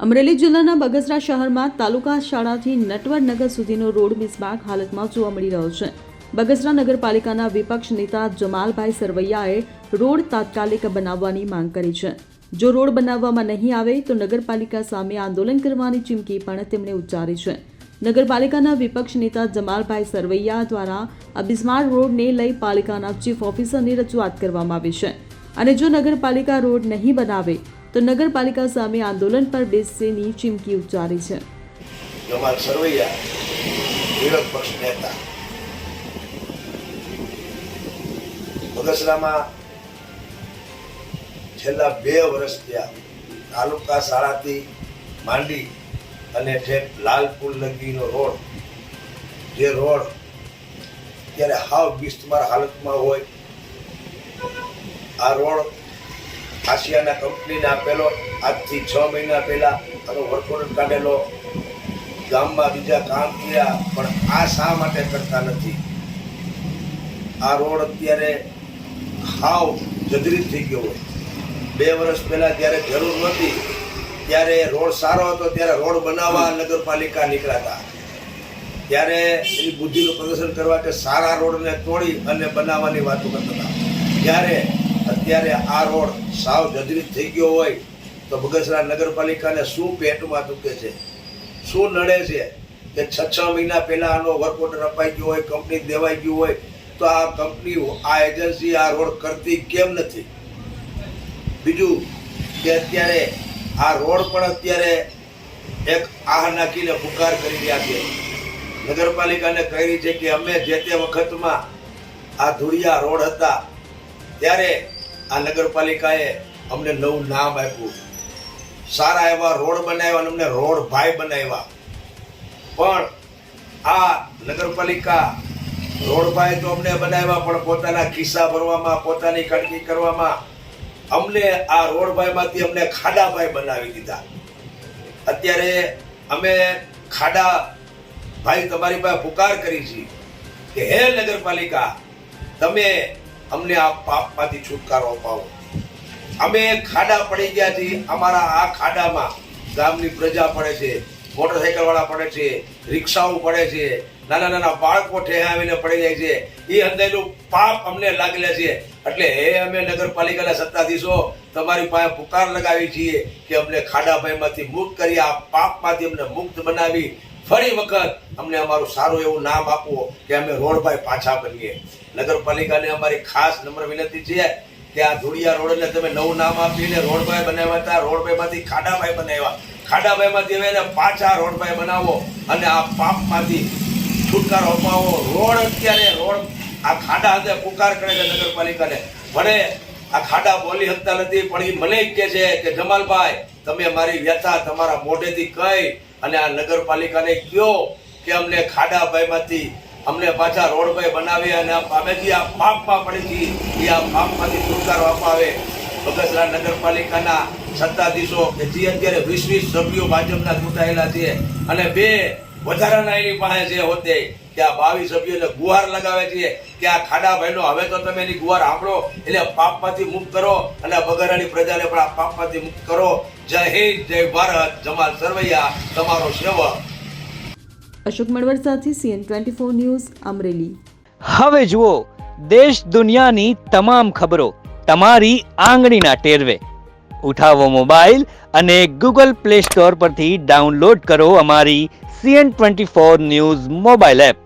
અમરેલી જિલ્લાના બગસરા શહેરમાં તાલુકા શાળાથી નટવરનગર સુધીનો રોડ બિસ્માર હાલતમાં જોવા મળી રહ્યો છે. બગસરા નગરપાલિકાના વિપક્ષ નેતા જમાલભાઈ સરવૈયાએ રોડ તાત્કાલિક બનાવવાની માંગ કરી છે. જો રોડ બનાવવામાં નહીં આવે તો નગરપાલિકા સામે આંદોલન કરવાની ચીમકી પણ તેમણે ઉચ્ચારી છે. નગરપાલિકાના વિપક્ષ નેતા જમાલભાઈ સરવૈયા દ્વારા આ બિસ્માર રોડને લઈ પાલિકાના ચીફ ઓફિસરની રજૂઆત કરવામાં આવી છે અને જો નગરપાલિકા રોડ નહીં બનાવે તો નગરપાલિકા સામે આંદોલન પર બેસવાની ચીમકી ઉચ્ચારી છે. જમાલ સરવૈયા, વિરોધ પક્ષ નેતા. બગસરામાં છેલ્લા 2 વર્ષ થયા તાલુકા શાળાથી માંડી અને ઠેક લાલપુર લગીનો રોડ, જે રોડ ત્યારે હાવ બિસ્માર હાલતમાં હોય. આ રોડ આશિયાના કંપનીને આપેલો, આજથી 6 મહિના પહેલા આનો વર્ક ઓર્ડર કાઢેલો, ગામમાં બીજા કામ કર્યા, પણ આ શા માટે કરતા નથી? આ રોડ અત્યારે હાવ જર્જરિત થઈ ગયો હોય. 2 વર્ષ પહેલા જ્યારે જરૂર નહોતી ત્યારે રોડ સારો હતો, ત્યારે રોડ બનાવવા નગરપાલિકા નીકળ્યા. ત્યારે એની બુદ્ધિનું પ્રદર્શન કરવા કે સારા રોડને તોડી અને બનાવવાની વાતો કરતા હતા. ત્યારે અત્યારે આ રોડ સાવ જર્જરિત થઈ ગયો હોય તો બગસરા નગરપાલિકાને શું પેટમાં દુખે છે, શું નડે છે કે 6 મહિના પહેલા આનો વર્ક ઓર્ડર અપાઈ ગયો હોય, કંપની દેવાઈ ગયું હોય, તો આ કંપની, આ એજન્સી આ રોડ કરતી કેમ નથી? બીજું કે અત્યારે આ રોડ પણ અત્યારે એક આહ નાખીને પુકાર કરી રહ્યા છે. નગરપાલિકાને કહી છે કે અમે જે તે વખતમાં આ ધૂળિયા રોડ હતા ત્યારે આ નગરપાલિકાએ અમને નવું નામ આપ્યું, સારા એવા રોડ બનાવ્યા અને અમને રોડ ભાઈ બનાવ્યા. પણ આ નગરપાલિકા રોડ ભાઈ તો અમને બનાવ્યા, પણ પોતાના ખિસ્સા ભરવામાં, પોતાની કડકી કરવામાં અમને આ રોડ ભાઈમાંથી અમને ખાડા ભાઈ બનાવી દીધા. અત્યારે અમે ખાડા ભાઈ તમારી પાસે પુકાર કરી છે કે હે નગરપાલિકા, તમે અમને આ પાપમાંથી છુટકારો અપાવો. અમે ખાડા પડી ગયા છીએ. અમારા આ ખાડામાં ગામની પ્રજા પડે છે, મોટરસાઇકલ વાળા પડે છે, રિક્ષાઓ પડે છે, નાના નાના બાળકો ઠેહાવીને પડી જાય છે. એ અંદરનું પાપ અમને લાગેલા છે. એટલે હે અમે નગરપાલિકાના સત્તાધીશો તમારી પાસે પુકાર લગાવી છીએ કે અમને ખાડાભાઈમાંથી મુક્ત કરી, આ પાપમાંથી અમને મુક્ત બનાવી ફરી વખત અમને અમારું સારું એવું નામ આપો કે અમે રોડભાઈ પાછા બનીએ. નગરપાલિકાને અમારી ખાસ નમ્ર વિનંતી છે કે આ ધૂળિયા રોડને તમે નવું નામ આપીને રોડભાઈ બનાવ્યા હતા, રોડભાઈમાંથી ખાડાભાઈ બનાવ્યા, ખાડાભાઈમાંથી હવે એને પાછા રોડભાઈ બનાવો અને આ પાપમાંથી છુટકારો અપાવો. રોડ અત્યારે રોડ આ ખાડા અંદર પુકાર કરે છે નગરપાલિકાને. ભલે આ ખાડા બોલી શકતા નથી, પણ એ મને જ કહે છે કે જમાલભાઈ, તમે મારી વ્યથા તમારા મોઢેથી કહી અને આ નગરપાલિકાને કહો કે અમને ખાડાભાઈમાંથી અમને પાછા રોડભાઈ બનાવી અને અમે જે આ પાપમાં પડી છીએ એ આ પાપમાંથી છુટકારો અપાવે. બગસરા નગરપાલિકાના સત્તાધીશો કે જે અત્યારે 20 સભ્યો ભાજપના ચૂંટાયેલા છે અને 2 વધારાના એની પાસે જે હોતે કે આ 22 સભ્યોને ગુહાર લગાવે છે કે આ ખાડાભાઈનો હવે તો તમે એની ગુહાર સાંભળો, એટલે પાપમાંથી મુક્ત કરો અને બગસરાની પ્રજાને પણ આ પાપમાંથી મુક્ત કરો. જય હિન્દ, જય ભારત. જમાલ સરવૈયા, તમારો સેવક. અશોક મણવર સાથે CN24 ન્યૂઝ, અમરેલી. હવે જુઓ દેશ દુનિયાની તમામ ખબરો તમારી આંગળીના ટેરવે. ઉઠાવો મોબાઈલ અને Google Play Store પરથી ડાઉનલોડ કરો અમારી CN24 ન્યૂઝ મોબાઈલ એપ.